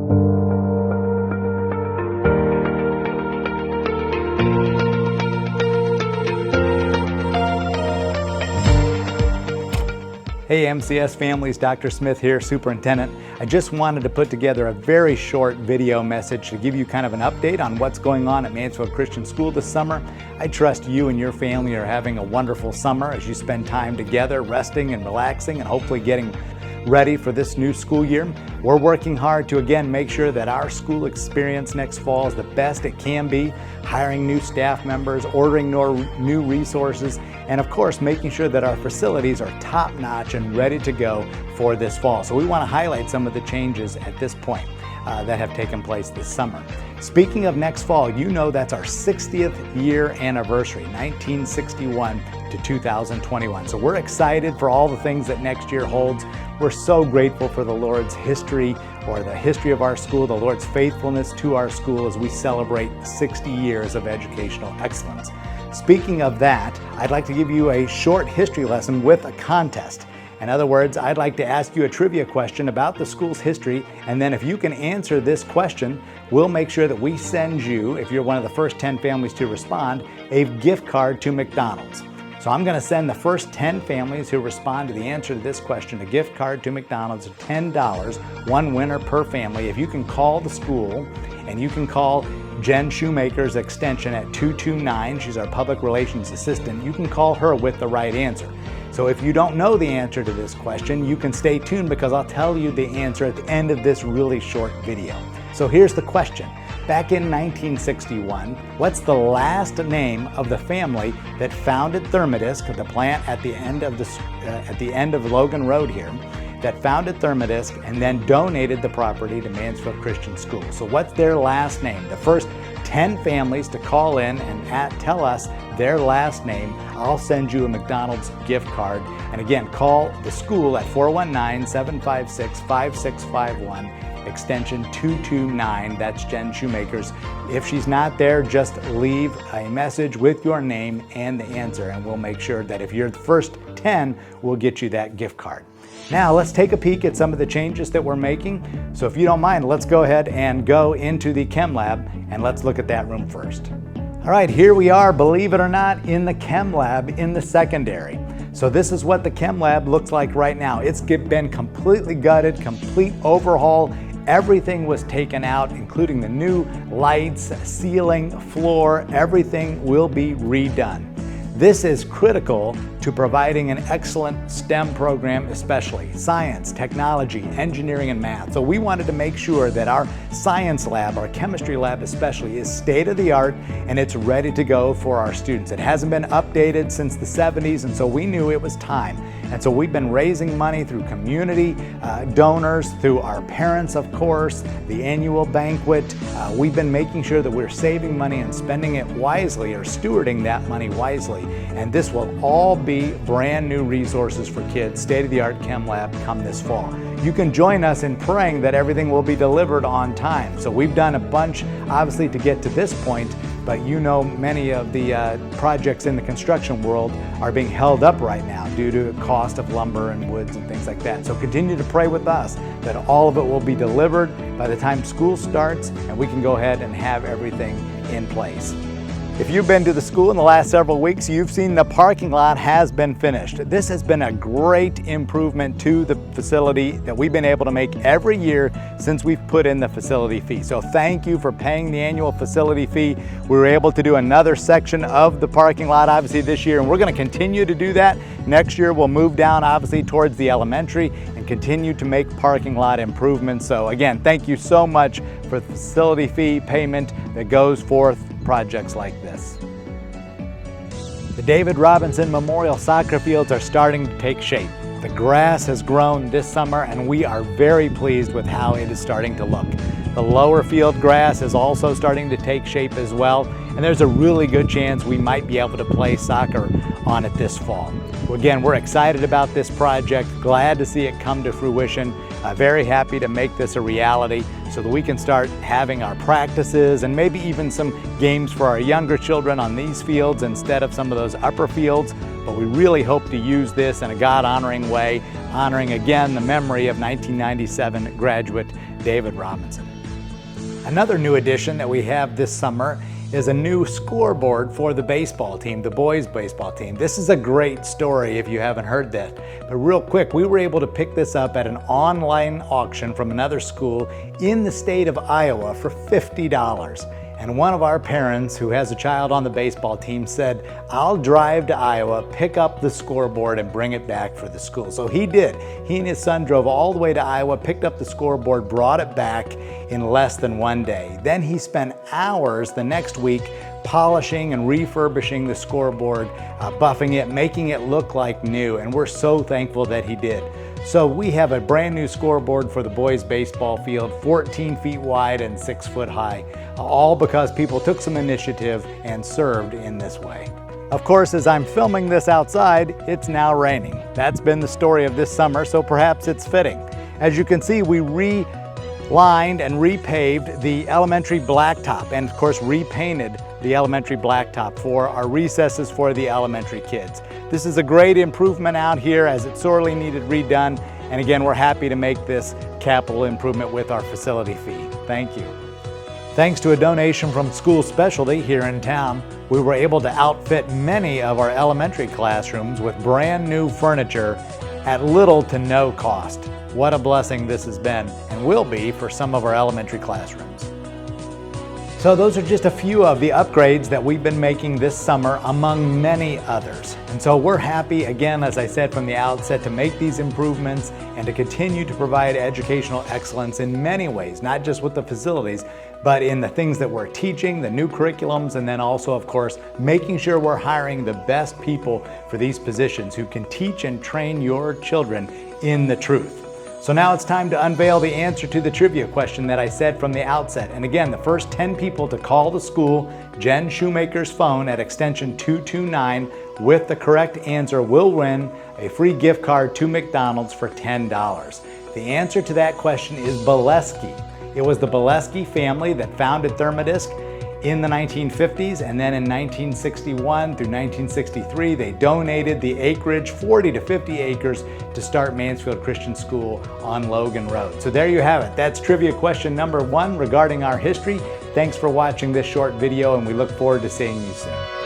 Hey MCS families, Dr. Smith here, Superintendent. I just wanted to put together a very short video message to give you kind of an update on what's going on at Mansfield Christian School this summer. I trust you and your family are having a wonderful summer as you spend time together, resting and relaxing and hopefully getting ready for this new school year. We're working hard to again make sure that our school experience next fall is the best it can be, hiring new staff members, ordering new resources, and of course making sure that our facilities are top-notch and ready to go for this fall. So we want to highlight some of the changes at this point that have taken place this summer. Speaking of next fall, you know that's our 60th year anniversary, 1961 to 2021. So we're excited for all the things that next year holds. We're so grateful for the Lord's history, or the history of our school, the Lord's faithfulness to our school as we celebrate 60 years of educational excellence. Speaking of that, I'd like to give you a short history lesson with a contest. In other words, I'd like to ask you a trivia question about the school's history, and then if you can answer this question, we'll make sure that we send you, if you're one of the first 10 families to respond, a gift card to McDonald's. So I'm going to send the first 10 families who respond to the answer to this question a gift card to McDonald's of $10, one winner per family. If you can call the school, and you can call Jen Shoemaker's extension at 229, she's our public relations assistant, you can call her with the right answer. So if you don't know the answer to this question, you can stay tuned because I'll tell you the answer at the end of this really short video. So here's the question. Back in 1961, what's the last name of the family that founded Thermodisc, the plant at the end of Logan Road here, that founded Thermodisc and then donated the property to Mansfield Christian School? So what's their last name? The first 10 families to call in and tell us their last name, I'll send you a McDonald's gift card. And again, call the school at 419-756-5651, extension 229. That's Jen Shoemaker's. If she's not there, just leave a message with your name and the answer, and we'll make sure that if you're the first 10, we'll get you that gift card. Now let's take a peek at some of the changes that we're making. So if you don't mind, let's go ahead and go into the Chem Lab and let's look at that room first. All right, here we are, believe it or not, in the Chem Lab in the secondary. So this is what the Chem Lab looks like right now. It's been completely gutted, complete overhaul. Everything was taken out, including the new lights, ceiling, floor, everything will be redone. This is critical to providing an excellent STEM program, especially science, technology, engineering, and math. So we wanted to make sure that our science lab, our chemistry lab especially, is state-of-the-art and it's ready to go for our students. It hasn't been updated since the 70s, and so we knew it was time. And so we've been raising money through community donors, through our parents, of course, the annual banquet. We've been making sure that we're saving money and spending it wisely, or stewarding that money wisely. And this will all be brand new resources for kids, state-of-the-art Chem Lab come this fall. You can join us in praying that everything will be delivered on time. So we've done a bunch, obviously, to get to this point, but you know many of the projects in the construction world are being held up right now due to the cost of lumber and woods and things like that. So continue to pray with us that all of it will be delivered by the time school starts and we can go ahead and have everything in place. If you've been to the school in the last several weeks, you've seen the parking lot has been finished. This has been a great improvement to the facility that we've been able to make every year since we've put in the facility fee. So thank you for paying the annual facility fee. We were able to do another section of the parking lot obviously this year, and we're going to continue to do that. Next year we'll move down obviously towards the elementary and continue to make parking lot improvements. So again, thank you so much for the facility fee payment that goes forth projects like this. The David Robinson Memorial Soccer Fields are starting to take shape. The grass has grown this summer and we are very pleased with how it is starting to look. The lower field grass is also starting to take shape as well, and there's a really good chance we might be able to play soccer on it this fall. Again, we're excited about this project, glad to see it come to fruition, very happy to make this a reality so that we can start having our practices and maybe even some games for our younger children on these fields instead of some of those upper fields. But we really hope to use this in a God-honoring way, honoring again the memory of 1997 graduate David Robinson. Another new addition that we have this summer is a new scoreboard for the baseball team, the boys baseball team. This is a great story if you haven't heard that. But real quick, we were able to pick this up at an online auction from another school in the state of Iowa for $50. And one of our parents who has a child on the baseball team said, I'll drive to Iowa, pick up the scoreboard and bring it back for the school. So he did. He and his son drove all the way to Iowa, picked up the scoreboard, brought it back in less than one day. Then he spent hours the next week polishing and refurbishing the scoreboard, buffing it, making it look like new. And we're so thankful that he did. So we have a brand new scoreboard for the boys baseball field, 14 feet wide and 6 foot high, all because people took some initiative and served in this way. Of course, as I'm filming this outside, it's now raining. That's been the story of this summer, so perhaps it's fitting. As you can see, we relined and repaved the elementary blacktop and of course repainted the elementary blacktop for our recesses for the elementary kids. This is a great improvement out here as it sorely needed redone. And again, we're happy to make this capital improvement with our facility fee. Thank you. Thanks to a donation from School Specialty here in town, we were able to outfit many of our elementary classrooms with brand new furniture at little to no cost. What a blessing this has been and will be for some of our elementary classrooms. So those are just a few of the upgrades that we've been making this summer among many others. And so we're happy, again, as I said from the outset, to make these improvements and to continue to provide educational excellence in many ways, not just with the facilities, but in the things that we're teaching, the new curriculums, and then also, of course, making sure we're hiring the best people for these positions who can teach and train your children in the truth. So now it's time to unveil the answer to the trivia question that I said from the outset. And again, the first 10 people to call the school Jen Shoemaker's phone at extension 229 with the correct answer will win a free gift card to McDonald's for $10. The answer to that question is Bolesky. It was the Bolesky family that founded Thermodisc in the 1950s, and then in 1961 through 1963 they donated the acreage, 40 to 50 acres, to start Mansfield Christian School on Logan Road. So there you have it. That's trivia question number 1 regarding our history. Thanks for watching this short video and we look forward to seeing you soon.